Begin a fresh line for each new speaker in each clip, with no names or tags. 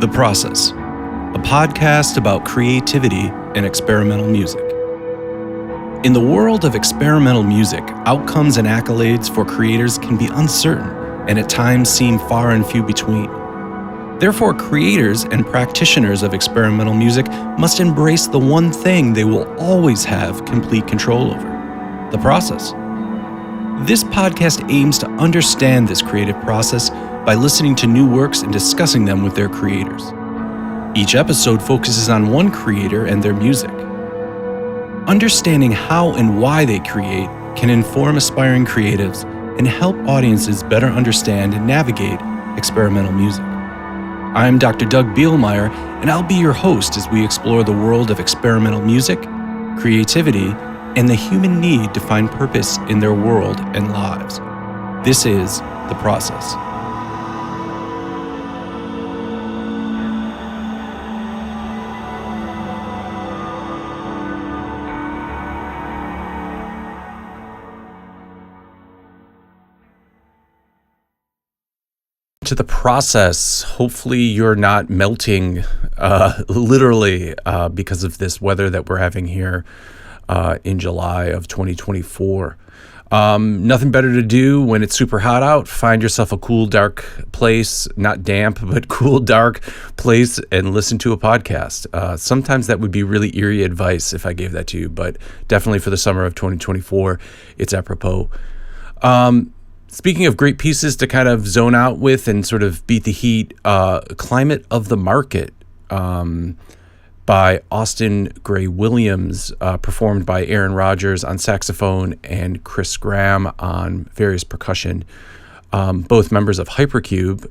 The Process, a podcast about creativity and experimental music. In the world of experimental music, outcomes and accolades for creators can be uncertain and at times seem far and few between. Therefore, creators and practitioners of experimental music must embrace the one thing they will always have complete control over: the process. This podcast aims to understand this creative process by listening to new works and discussing them with their creators. Each episode focuses on one creator and their music. Understanding how and why they create can inform aspiring creatives and help audiences better understand and navigate experimental music. I'm Dr. Doug Bielmeyer, and I'll be your host as we explore the world of experimental music, creativity, and the human need to find purpose in their world and lives. This is The Process. To the process. Hopefully you're not melting literally because of this weather that we're having here in July of 2024. Nothing better to do when it's super hot out. Find yourself a cool, dark place, not damp, but cool, dark place, and listen to a podcast. Sometimes that would be really eerie advice if I gave that to you, but definitely for the summer of 2024, it's apropos. Speaking of great pieces to kind of zone out with and sort of beat the heat, Climate of the Market by Austin Gray Williams, performed by Erin Rogers on saxophone and Chris Graham on various percussion, both members of Hypercube.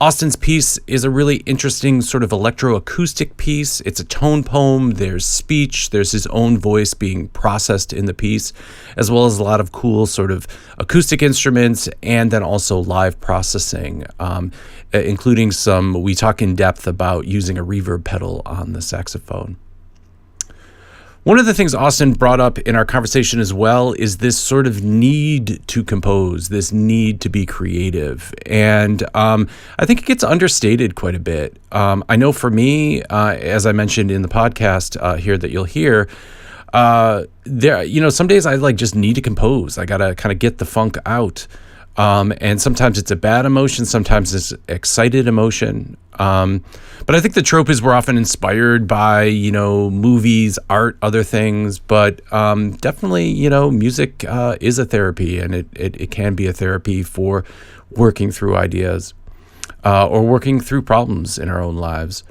Austin's piece is a really interesting sort of electro-acoustic piece. It's a tone poem. There's speech. There's his own voice being processed in the piece, as well as a lot of cool sort of acoustic instruments and then also live processing, including we talk in depth about using a reverb pedal on the saxophone. One of the things Austin brought up in our conversation as well is this sort of need to compose, this need to be creative. And I think it gets understated quite a bit. I know for me, as I mentioned in the podcast here that you'll hear, some days I just need to compose. I got to kind of get the funk out. And sometimes it's a bad emotion, sometimes it's excited emotion. But I think the trope is we're often inspired by, movies, art, other things. But definitely, music is a therapy, and it can be a therapy for working through ideas or working through problems in our own lives.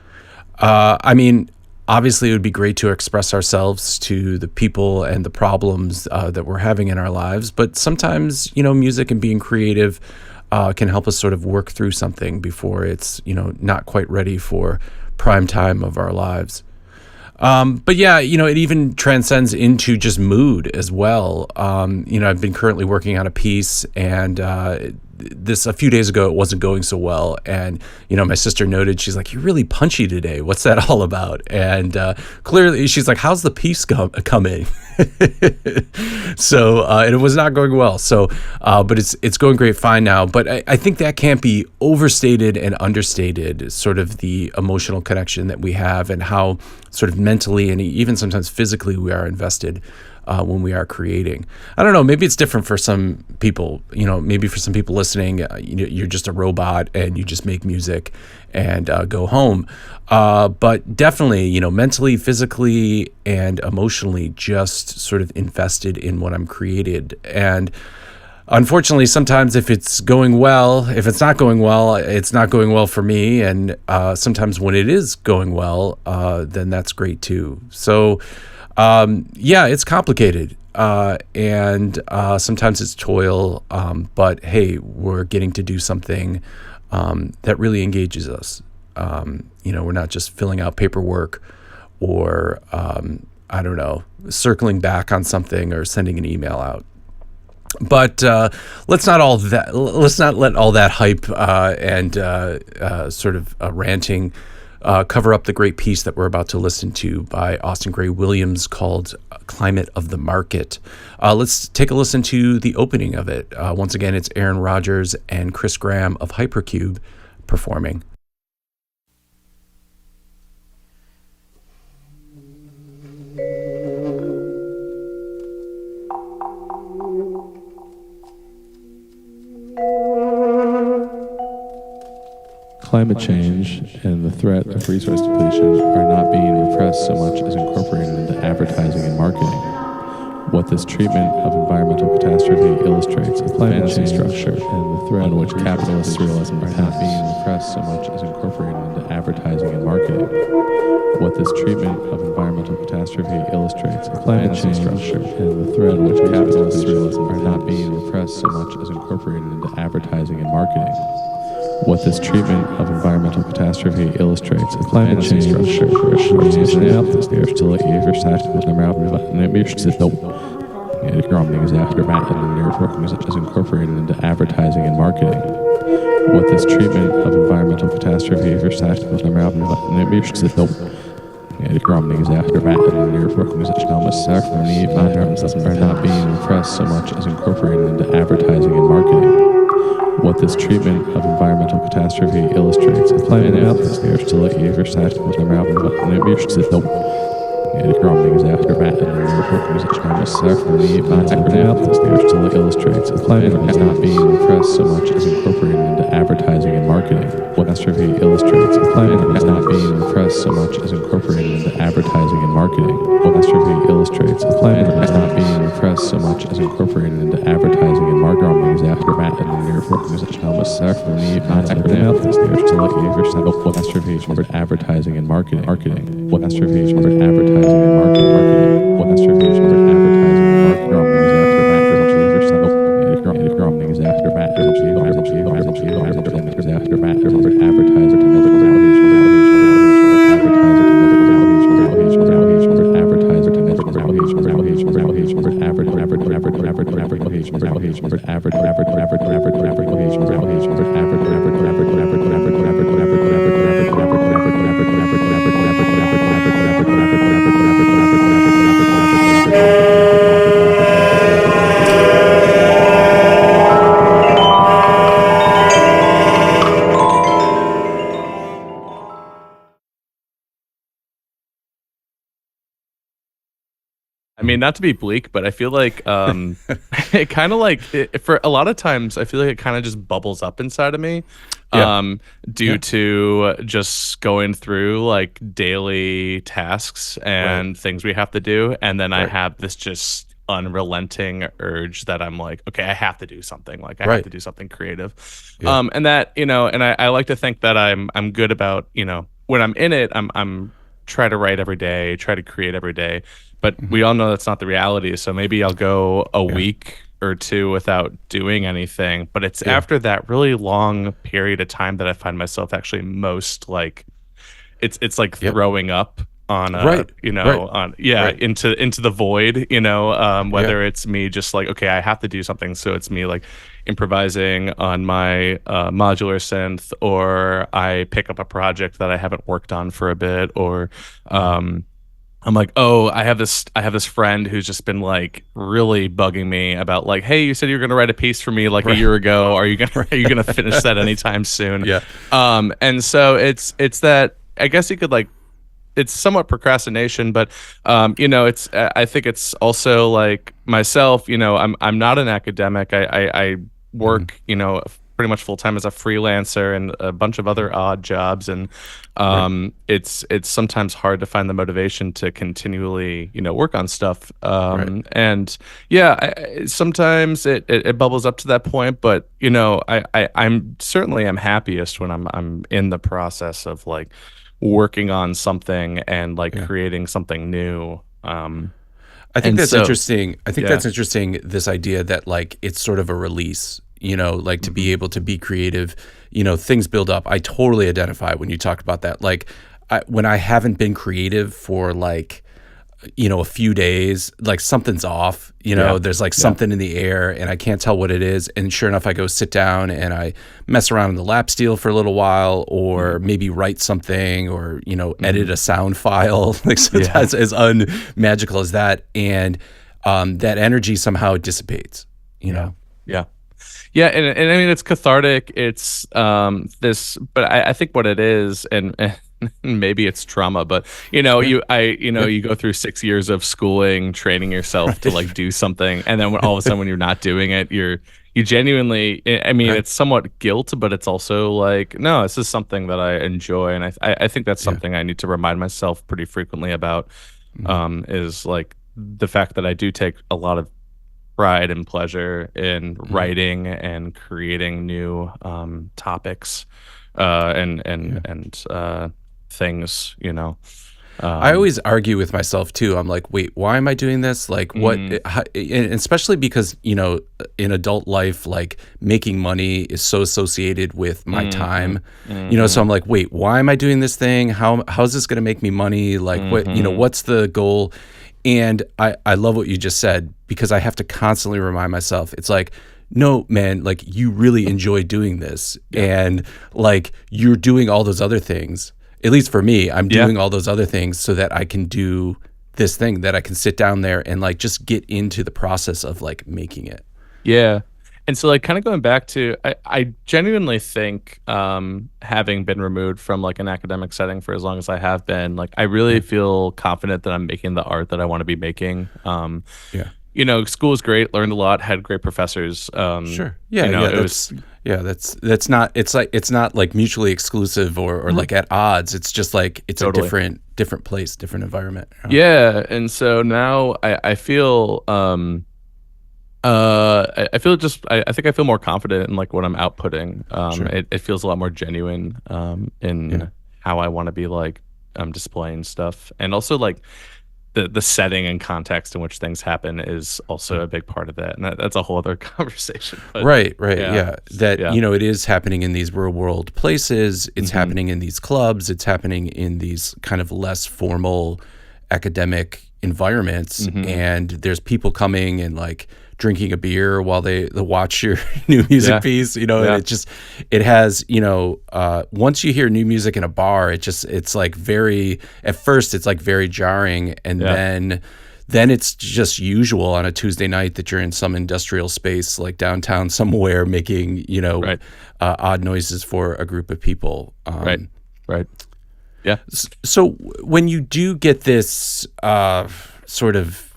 Obviously, it would be great to express ourselves to the people and the problems that we're having in our lives. But sometimes, music and being creative can help us sort of work through something before it's, not quite ready for prime time of our lives. But yeah, it even transcends into just mood as well. I've been currently working on a piece, and a few days ago it wasn't going so well, and my sister noted, she's like, "You're really punchy today. What's that all about?" And clearly she's like, "How's the piece coming?" So and it was not going well. So but it's going great, fine now. But I think that can't be overstated and understated, sort of the emotional connection that we have and how sort of mentally and even sometimes physically we are invested when we are creating. I don't know, maybe it's different for some people. Maybe for some people listening, you're just a robot and you just make music and go home. But definitely, mentally, physically, and emotionally just sort of invested in what I'm created. And unfortunately, sometimes if it's going well, if it's not going well, it's not going well for me. And sometimes when it is going well, then that's great too. So it's complicated, and sometimes it's toil, but hey, we're getting to do something that really engages us. We're not just filling out paperwork or, circling back on something or sending an email out. But let's not let all that hype and sort of ranting cover up the great piece that we're about to listen to by Austin Gray Williams called Climate of the Market. Let's take a listen to the opening of it. Once again, it's Erin Rogers and Chris Graham of Hypercube performing.
climate change and the threat of resource depletion are not being repressed so much as incorporated into advertising and marketing. What this treatment of environmental catastrophe illustrates is the fantasy structure and the threat on which capitalist realism are not being repressed so much as incorporated into advertising and marketing. What this treatment of environmental catastrophe illustrates is the fantasy structure and the threat on which capitalist realism are not being repressed so much as incorporated into advertising and marketing. What this treatment of environmental catastrophe illustrates is climate change structure. Is incorporated into advertising and marketing. What this treatment of environmental catastrophe are not being repressed so much as incorporated into advertising and marketing. What this treatment of environmental catastrophe illustrates is climate illustrates climate is not being repressed so much as incorporated into advertising and marketing. What catastrophe illustrates climate is not being repressed so much as incorporated into advertising and marketing. What catastrophe illustrates climate is not being repressed so much as incorporated into advertising and marketing. Advertising and marketing. What catastrophe advertising and marketing. What catastrophe advertising and
I mean, not to be bleak, but I feel like it kind of like for a lot of times, I feel like it kind of just bubbles up inside of me due to just going through like daily tasks and things we have to do. And then I have this just unrelenting urge that I'm like, okay, I have to do something. Like I have to do something creative. And that, and I like to think that I'm good about, when I'm in it, I'm try to write every day, try to create every day. But we all know that's not the reality. So maybe I'll go a week or two without doing anything. But it's after that really long period of time that I find myself actually most like, it's like throwing up on into the void, whether it's me just like, okay, I have to do something. So it's me like improvising on my modular synth, or I pick up a project that I haven't worked on for a bit, or I'm like, oh, I have this friend who's just been like really bugging me about like, hey, you said you were gonna write a piece for me like a year ago. Are you gonna finish that anytime soon? And so it's that, I guess you could like, it's somewhat procrastination, but it's I think it's also like myself, I'm not an academic. I work, pretty much full time as a freelancer and a bunch of other odd jobs, and it's sometimes hard to find the motivation to continually work on stuff. And sometimes it bubbles up to that point, but I'm certainly am happiest when I'm in the process of like working on something and like creating something new.
I think that's interesting. I think that's interesting, this idea that like it's sort of a release, like to be able to be creative, things build up. I totally identify when you talk about that. Like when I haven't been creative for like, a few days, like something's off, there's like something in the air and I can't tell what it is. And sure enough, I go sit down and I mess around in the lap steel for a little while, or maybe write something, or, edit a sound file, like sometimes as unmagical as that. And that energy somehow dissipates,
Yeah, and I mean, it's cathartic. It's this, but I think what it is, and maybe it's trauma, but you go through 6 years of schooling, training yourself to like do something, and then all of a sudden when you're not doing it, you're you genuinely, I mean,
Right.
it's somewhat guilt, but it's also like, no, this is something that I enjoy. And I think that's
Yeah.
something I need to remind myself pretty frequently about,
Mhm.
is like the fact that I do take a lot of pride and pleasure in
Mhm.
writing and creating new topics,
Yeah.
and things, you know.
I
Um,
always argue with myself too. I'm like, wait, why am I doing this? Like, what?
mm,
And especially because in adult life, like making money is so associated with my
mhm,
time. So
mhm,
I'm like, wait, why am I doing this thing? How's this going to make me money? Like,
mhm.
what's the goal? And I love what you just said because I have to constantly remind myself. It's like, no, man, like you really enjoy doing this,
Yeah.
and like you're doing all those other things. At least for me, I'm
Yeah.
doing all those other things so that I can do this thing, that I can sit down there and like just get into the process of like making it.
Yeah. And so like kind of going back to I genuinely think having been removed from like an academic setting for as long as I have been, like I really
Yeah.
feel confident that I'm making the art that I want to be making.
Yeah.
School was great, learned a lot, had great professors.
Sure. Yeah. Yeah.
It was
That's not. It's not like mutually exclusive or
Mhm.
like at odds. It's just like it's a
Totally.
different place, different environment.
Yeah, and so now I feel I feel just I think I feel more confident in like what I'm outputting.
Sure.
It feels a lot more genuine
Yeah.
in how I want to be like displaying stuff, and also like the setting and context in which things happen is also
Yeah.
a big part of that, and that's a whole other conversation. But
Right, right,
yeah,
yeah. That
yeah,
it is happening in these real world places. It's
hmm,
happening in these clubs. It's happening in these kind of less formal academic environments.
hmm,
And there's people coming and like drinking a beer while they watch your new music
yeah,
piece. And
yeah,
it has once you hear new music in a bar, it's like very at first it's like very jarring, and
yeah,
then it's just usual on a Tuesday night that you're in some industrial space like downtown somewhere making,
right,
odd noises for a group of people.
right, right, yeah,
So when you do get this sort of,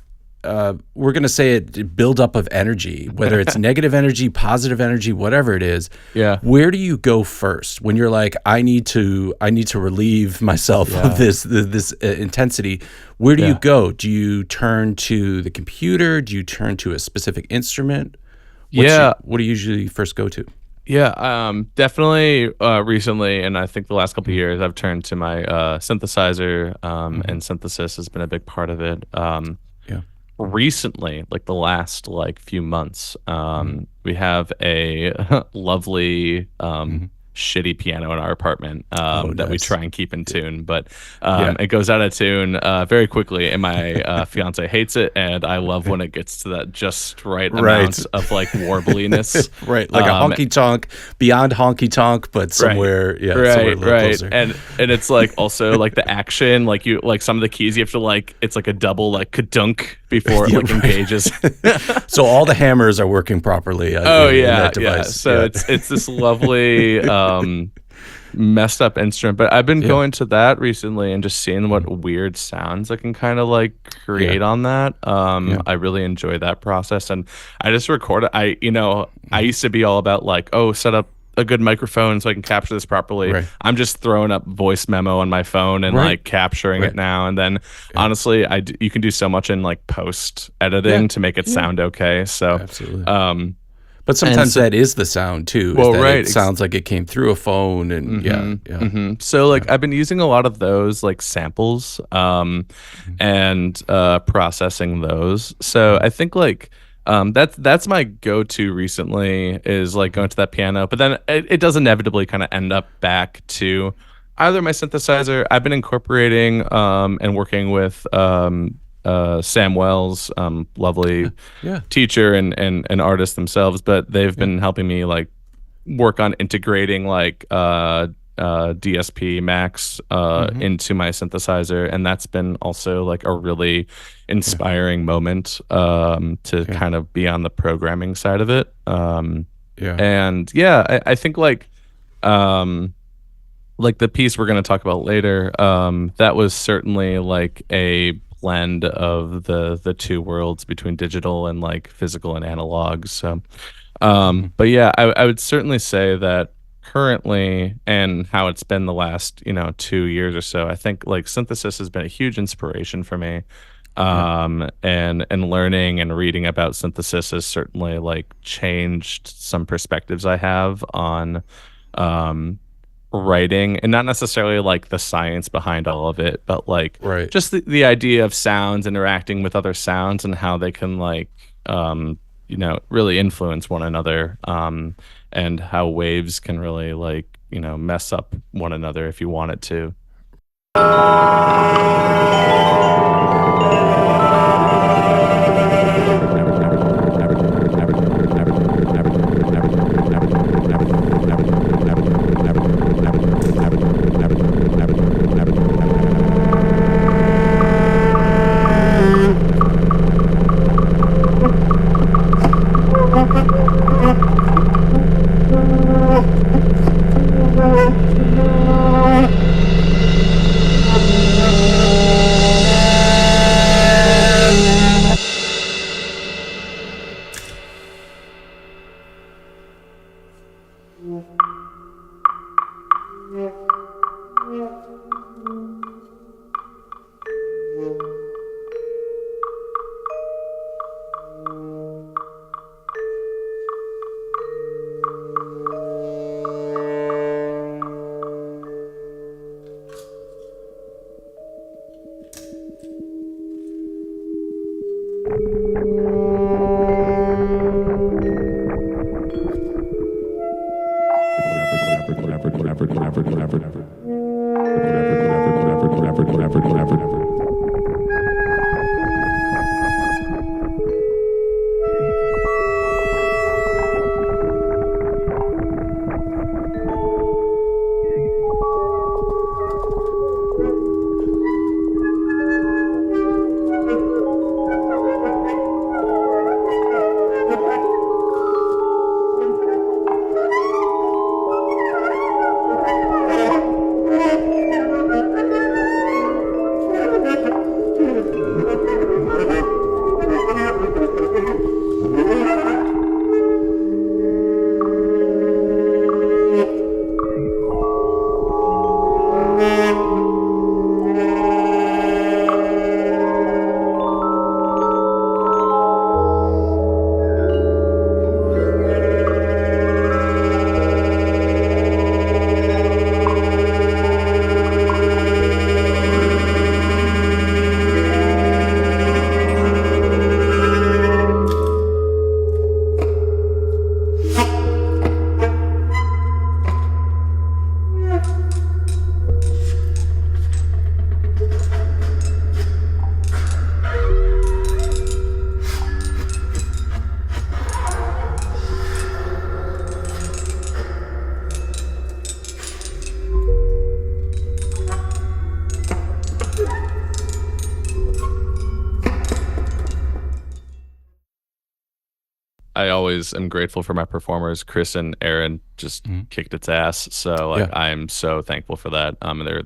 we're going to say it buildup of energy, whether it's negative energy, positive energy, whatever it is,
yeah,
where do you go first when you're like, I need to relieve myself
yeah,
of this intensity? Where do you
yeah,
go? Do you turn to the computer? Do you turn to a specific instrument?
yeah.
What do you usually first go to?
Yeah, definitely recently, and I think the last couple of years, I've turned to my synthesizer,
Mm-hmm.
and synthesis has been a big part of it.
Yeah.
Recently, like the last like few months,
Mm-hmm.
we have a lovely
Mm-hmm.
shitty piano in our apartment
Oh,
that we
nice.
try and keep in tune, but
Yeah.
it goes out of tune very quickly, and my fiance hates it, and I love when it gets to that just right
Right.
amount of like warbliness.
Right. Like a
Um,
honky tonk, beyond honky tonk, but
Right.
somewhere, somewhere a
Right,
little
right.
closer.
And it's like also like the action, like you like some of the keys you have to like it's like a double like kadunk before it
Yeah,
like
right.
engages.
So all the hammers are working properly
Oh
in
yeah,
that
yeah.
device.
So
Yeah.
it's this lovely messed up instrument. But I've been
Yeah.
going to that recently and just seeing
Mhm.
what weird sounds I can kind of like
Yeah.
create on that.
Yeah.
I really enjoy that process, and I just record it. I
Mhm.
used to be all about like, oh, set up a good microphone so I can capture this properly.
Right.
I'm just throwing up voice memo on my phone and
Right.
like capturing it
Right.
now. And then
Yeah.
honestly, you can do so much in like post
Yeah.
editing to make it
Yeah.
sound okay. So,
Absolutely.
um,
But
and
sometimes
so,
that is the sound too, is
well,
that it
right.
sounds like it came through a phone, and yeah,
Mm-hmm,
yeah,
mm-hmm. So
yeah.
like I've been using a lot of those like samples
Mhm.
and processing those. So
Mhm.
I think like that's my go-to recently is like
Mhm.
going to that piano, but then it does inevitably kind of end up back to either my synthesizer. I've been incorporating and working with Sam Wells, lovely
Yeah.
teacher and artist themselves, but they've
Yeah.
been helping me like work on integrating like DSP Max
Mhm.
into my synthesizer, and that's been also like a really
Yeah.
inspiring moment to
Yeah.
kind of be on the programming side of it.
Yeah.
And yeah, I think like the piece we're going to talk about later, that was certainly like a blend of the two worlds between digital and like physical and analog. So But yeah, I would certainly say that currently, and how it's been the last 2 years or so, I think like synthesis has been a huge inspiration for me. And learning and reading about synthesis has certainly like changed some perspectives I have on um writing, and not necessarily like the science behind all of it, but like
Right.
just the idea of sounds interacting with other sounds and how they can like really influence one another, and how waves can really like mess up one another if you want it to. I always am grateful for my performers. Chris and Erin just kicked its ass. So like I'm so thankful for that.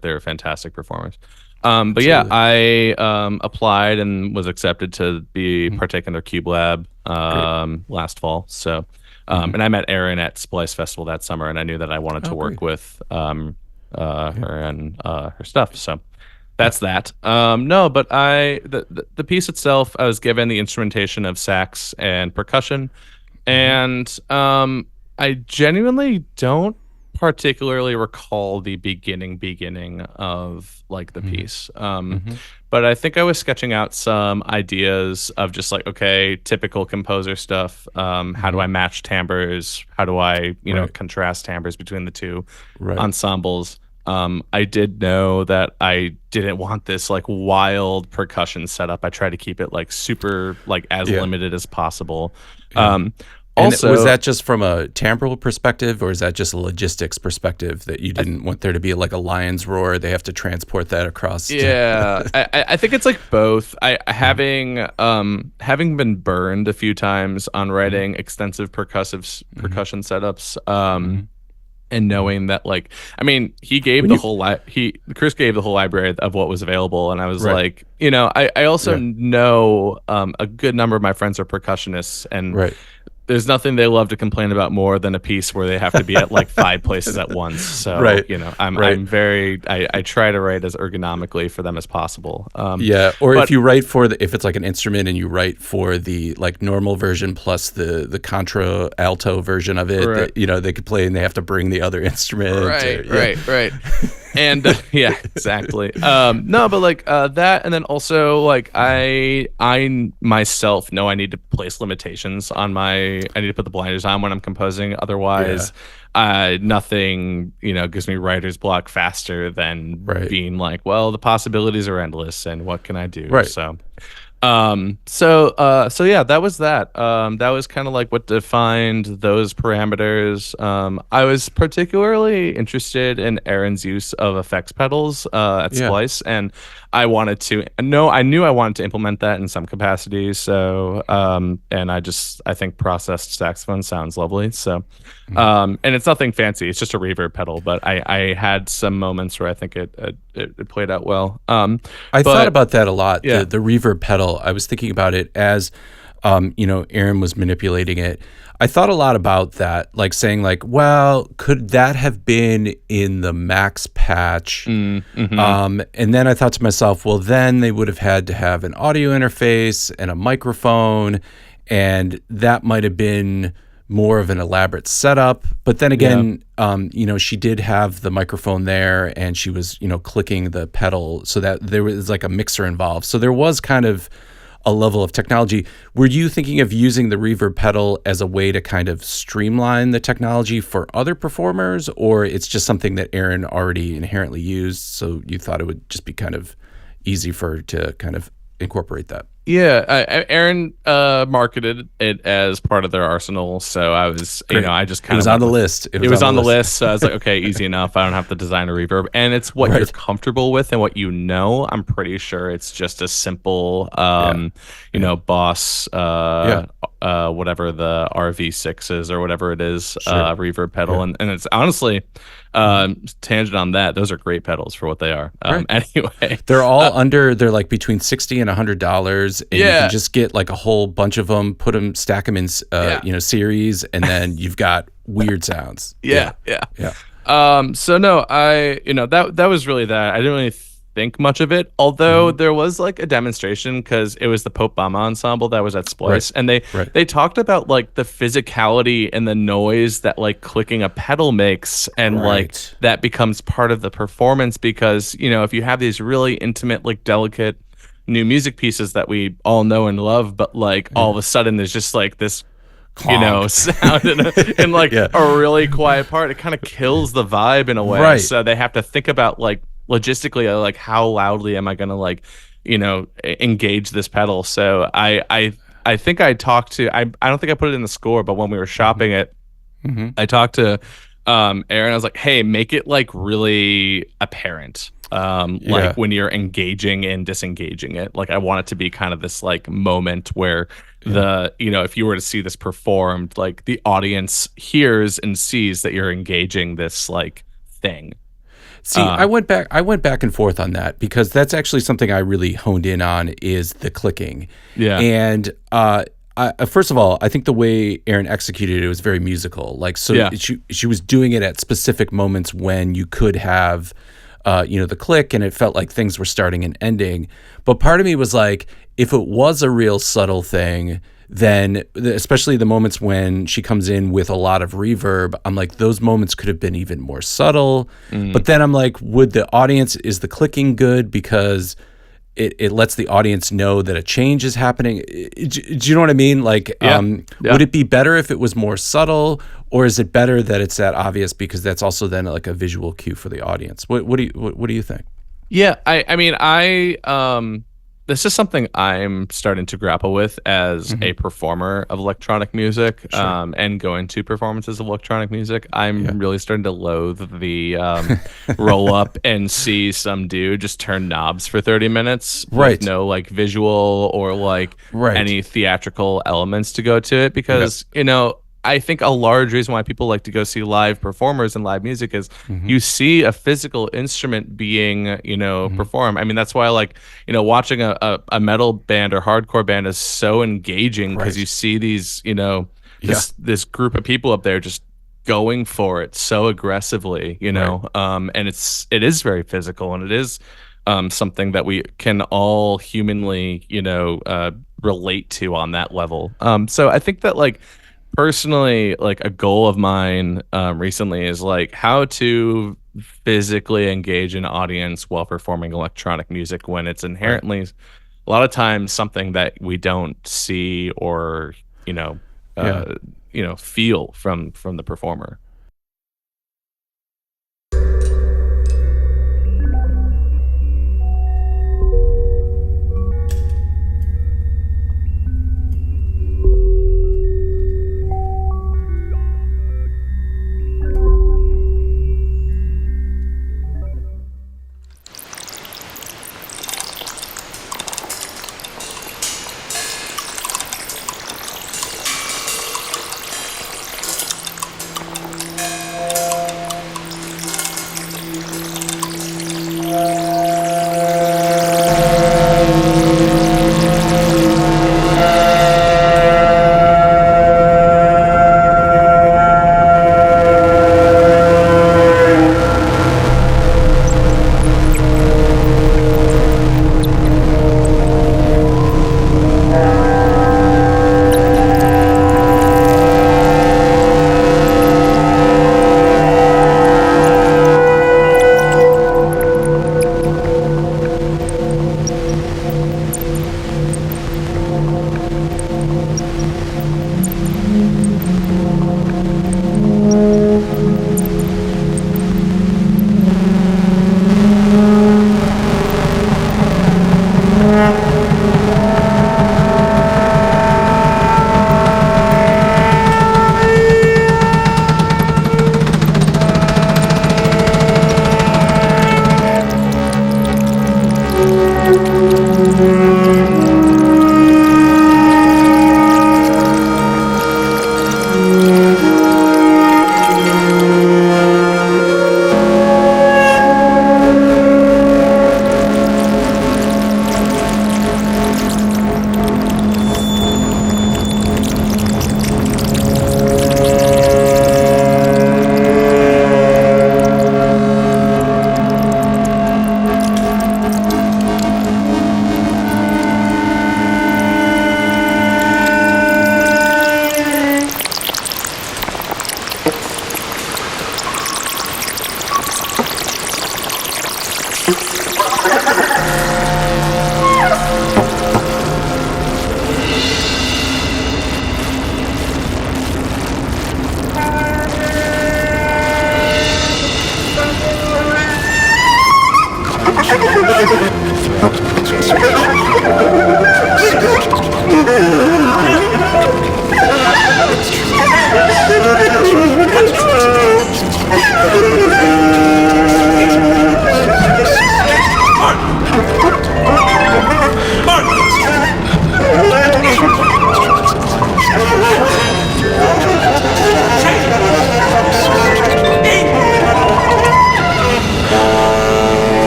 They're fantastic performers. But yeah, I applied and was accepted to be partake in their Cube Lab last fall. So and I met Erin at Splice Festival that summer, and I knew that I wanted to work with her and her stuff. So that's that. No, but the piece itself, I was given the instrumentation of sax and percussion, and I genuinely don't particularly recall the beginning of like the piece. But I think I was sketching out some ideas of just like, okay, typical composer stuff. How do I match timbres? How do I, contrast timbres between the two ensembles? I did know that I didn't want this like wild percussion setup. I tried to keep it like super like as limited as possible. Also,
and was that just from a timbral perspective, or is that just a logistics perspective that you didn't want there to be like a lion's roar? They have to transport that across.
Yeah, I think it's like both. Having been burned a few times on writing extensive percussion setups. And knowing that, like, I mean, he gave Chris gave the whole library of what was available, and I was like, I also know a good number of my friends are percussionists, and there's nothing they love to complain about more than a piece where they have to be at like 5 places at once. So,
Right.
I'm very, I try to write as ergonomically for them as possible.
Or if you write if it's like an instrument and you write for the like normal version plus the contra alto version of it,
Right.
that, they could play and they have to bring the other instrument.
Right. And yeah, exactly. No, but like that, and then also like I myself know I need to place limitations on I need to put the blinders on when I'm composing. Otherwise, nothing gives me writer's block faster than being like, well, the possibilities are endless, and what can I do?
Right.
So yeah, that was that. That was kind of like what defined those parameters. I was particularly interested in Erin's use of effects pedals at Splice, and I knew I wanted to implement that in some capacity. So, and I think processed saxophone sounds lovely. So, and it's nothing fancy. It's just a reverb pedal, but I had some moments where I think it played out well.
I thought about that a lot.
Yeah.
The reverb pedal. I was thinking about it as, Erin was manipulating it. I thought a lot about that, like saying like, well, could that have been in the max patch? And then I thought to myself, well, then they would have had to have an audio interface and a microphone, and that might have been more of an elaborate setup. But then again, she did have the microphone there, and she was, clicking the pedal, so that there was like a mixer involved. So there was kind of a level of technology. Were you thinking of using the reverb pedal as a way to kind of streamline the technology for other performers, or it's just something that Erin already inherently used, so you thought it would just be kind of easy for her to kind of incorporate that?
Yeah, Erin marketed it as part of their arsenal, so I was, I just kind of
it was on the list.
It was on the list, so I was like, okay, easy enough. I don't have to design a reverb, and it's what you're comfortable with and what you know. I'm pretty sure it's just a simple, Boss, whatever the RV6 is or whatever it is, reverb pedal, and it's honestly. Tangent on that, those are great pedals for what they are. Anyway,
they're all they're like between $60 and $100, and you can just get like a whole bunch of them, stack them in series, and then you've got weird sounds.
Yeah. So no, that was really that. I didn't really think much of it, although there was like a demonstration, because it was the Pope Bama ensemble that was at Splice, and they talked about like the physicality and the noise that like clicking a pedal makes, and like that becomes part of the performance, because if you have these really intimate, like delicate new music pieces that we all know and love, but like all of a sudden there's just like this sound in like a really quiet part, it kind of kills the vibe in a way. So they have to think about like logistically, like how loudly am I gonna like engage this pedal. So I think I talked to I don't think I put it in the score, but when we were shopping it, I talked to Erin. I was like, hey, make it like really apparent, like when you're engaging and disengaging it. Like I want it to be kind of this like moment where if you were to see this performed, like the audience hears and sees that you're engaging this like thing.
See, I went back and forth on that, because that's actually something I really honed in on, is the clicking. Yeah. And first of all, I think the way Erin executed it was very musical. Like, so she was doing it at specific moments when you could have, the click, and it felt like things were starting and ending. But part of me was like, if it was a real subtle thing, then especially the moments when she comes in with a lot of reverb, I'm like, those moments could have been even more subtle. But then I'm like, is the clicking good because it lets the audience know that a change is happening? Do you know what I mean? Like, would it be better if it was more subtle, or is it better that it's that obvious, because that's also then like a visual cue for the audience? What do you think?
Yeah, I mean, this is something I'm starting to grapple with as a performer of electronic music, and going to performances of electronic music. I'm really starting to loathe the roll up and see some dude just turn knobs for 30 minutes with no like visual or like any theatrical elements to go to it, because I think a large reason why people like to go see live performers and live music is you see a physical instrument being, performed. I mean, that's why like, watching a metal band or hardcore band is so engaging, because you see these,
Yeah.
this group of people up there just going for it so aggressively, and it is very physical, and it is something that we can all humanly, relate to on that level. So I think that, like, personally, like, a goal of mine recently is like how to physically engage an audience while performing electronic music when it's inherently a lot of times something that we don't see or
Yeah.
feel from the performer.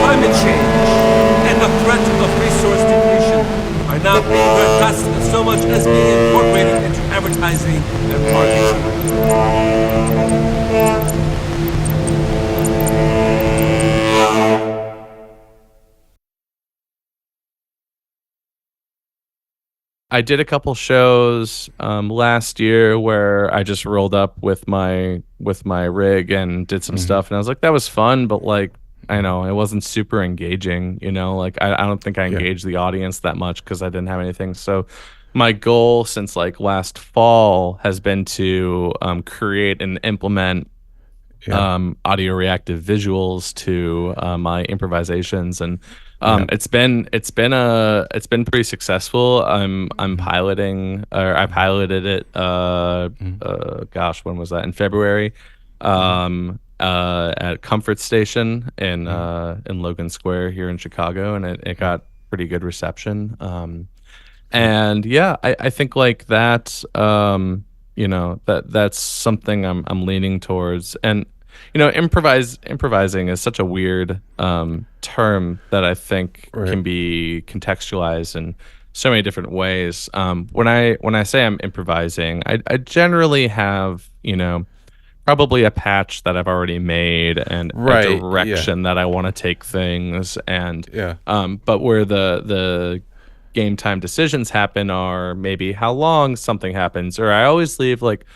Climate change and the threat of resource depletion are not being discussed so much as being incorporated into advertising and marketing.
I did a couple shows last year where I just rolled up with my rig and did some stuff, and I was like, that was fun, but like, I know it wasn't super engaging. Like, I don't think I engaged the audience that much because I didn't have anything. So my goal since like last fall has been to create and implement audio reactive visuals to my improvisations, and it's been pretty successful. I'm piloting, or I piloted it gosh, when was that? In February, at Comfort Station in Logan Square here in Chicago, and it got pretty good reception. And yeah, I think like that, that's something I'm leaning towards. And improvising is such a weird term that I think can be contextualized, and so many different ways. When I say I'm improvising, I generally have, probably a patch that I've already made and
Right,
a direction that I want to take things. And
Yeah.
but where the game time decisions happen are maybe how long something happens, or I always leave like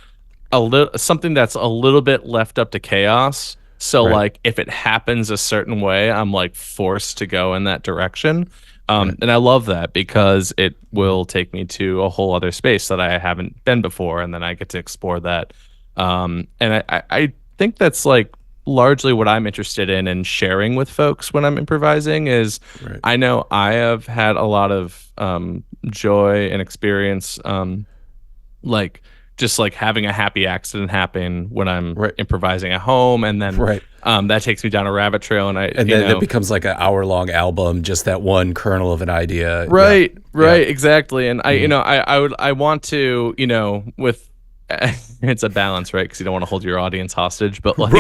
a little something that's a little bit left up to chaos. So
Right.
like if it happens a certain way, I'm like forced to go in that direction. And I love that because it will take me to a whole other space that I haven't been before, and then I get to explore that. And I think that's like largely what I'm interested in and sharing with folks when I'm improvising is
Right.
I know I have had a lot of joy and experience like just like having a happy accident happen when I'm
Right.
improvising at home, and then
Right.
that takes me down a rabbit trail, and
And then it becomes like an hour-long album, just that one kernel of an idea.
right,
Yeah.
right,
Yeah.
exactly. And I want to, with it's a balance, right? Because you don't want to hold your audience hostage, but like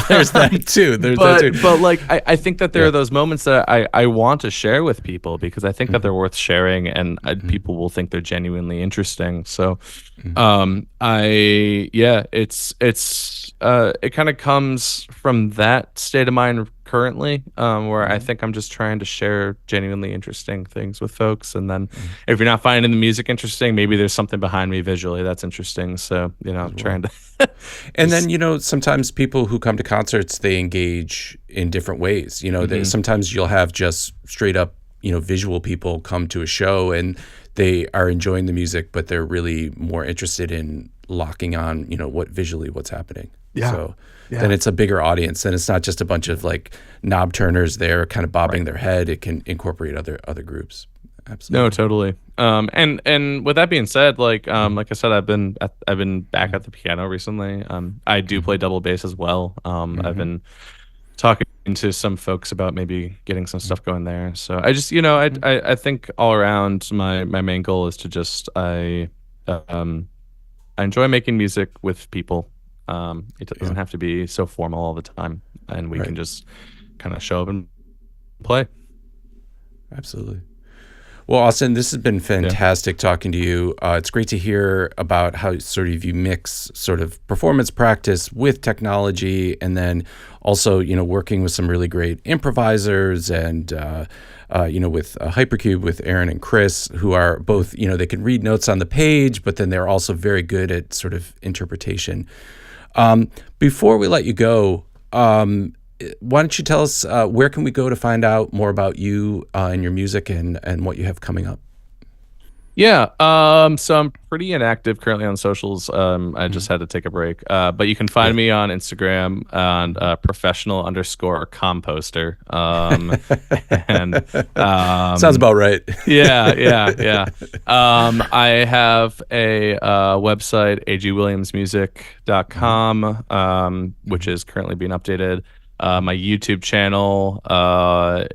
There's that too. There's that too.
but like I think that there are those moments that I want to share with people because I think that they're worth sharing, and people will think they're genuinely interesting. So it kind of comes from that state of mind currently, where I think I'm just trying to share genuinely interesting things with folks, and then if you're not finding the music interesting, maybe there's something behind me visually that's interesting. So I'm trying to
And then, sometimes people who come to concerts, they engage in different ways. Sometimes you'll have just straight up, visual people come to a show and they are enjoying the music, but they're really more interested in locking on, what's happening.
Yeah.
So then it's a bigger audience, and it's not just a bunch of like knob turners there kind of bobbing their head. It can incorporate other groups. Absolutely.
No, totally. And with that being said, like I said, I've been back at the piano recently. I do play double bass as well. I've been talking to some folks about maybe getting some stuff going there. So I just, I think all around my main goal is to just I enjoy making music with people. It doesn't have to be so formal all the time, and we can just kind of show up and play.
Absolutely. Well, Austin, this has been fantastic talking to you. It's great to hear about how sort of you mix sort of performance practice with technology, and then also, working with some really great improvisers and, with Hypercube, with Erin and Chris, who are both, they can read notes on the page, but then they're also very good at sort of interpretation. Before we let you go, why don't you tell us where can we go to find out more about you and your music and what you have coming up?
Yeah. So I'm pretty inactive currently on socials. I just had to take a break. But you can find me on Instagram on professional_composter. And
sounds about right.
Yeah. I have a website, agwilliamsmusic.com, which is currently being updated. My YouTube channel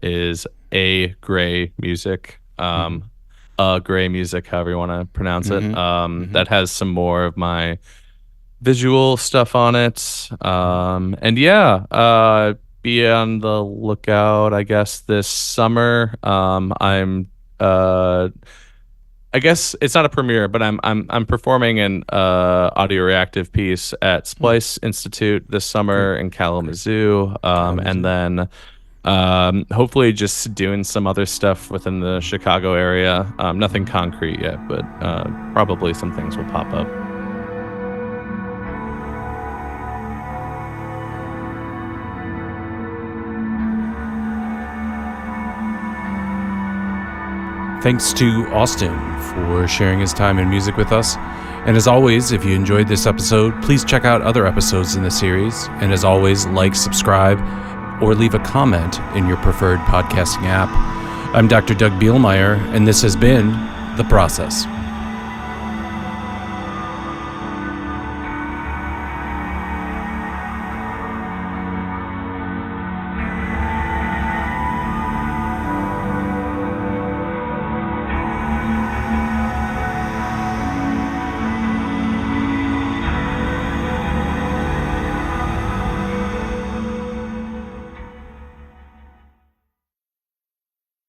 is A Gray Music. Gray Music, however you want to pronounce it. That has some more of my visual stuff on it. And be on the lookout, I guess, this summer. I'm I guess it's not a premiere, but I'm performing an audio reactive piece at Splice Institute this summer in Kalamazoo. And then hopefully just doing some other stuff within the Chicago area. Nothing concrete yet, but probably some things will pop up.
Thanks to Austin for sharing his time and music with us. And as always, if you enjoyed this episode, please check out other episodes in the series. And as always, like, subscribe, or leave a comment in your preferred podcasting app. I'm Dr. Doug Bielmeyer, and this has been The Process.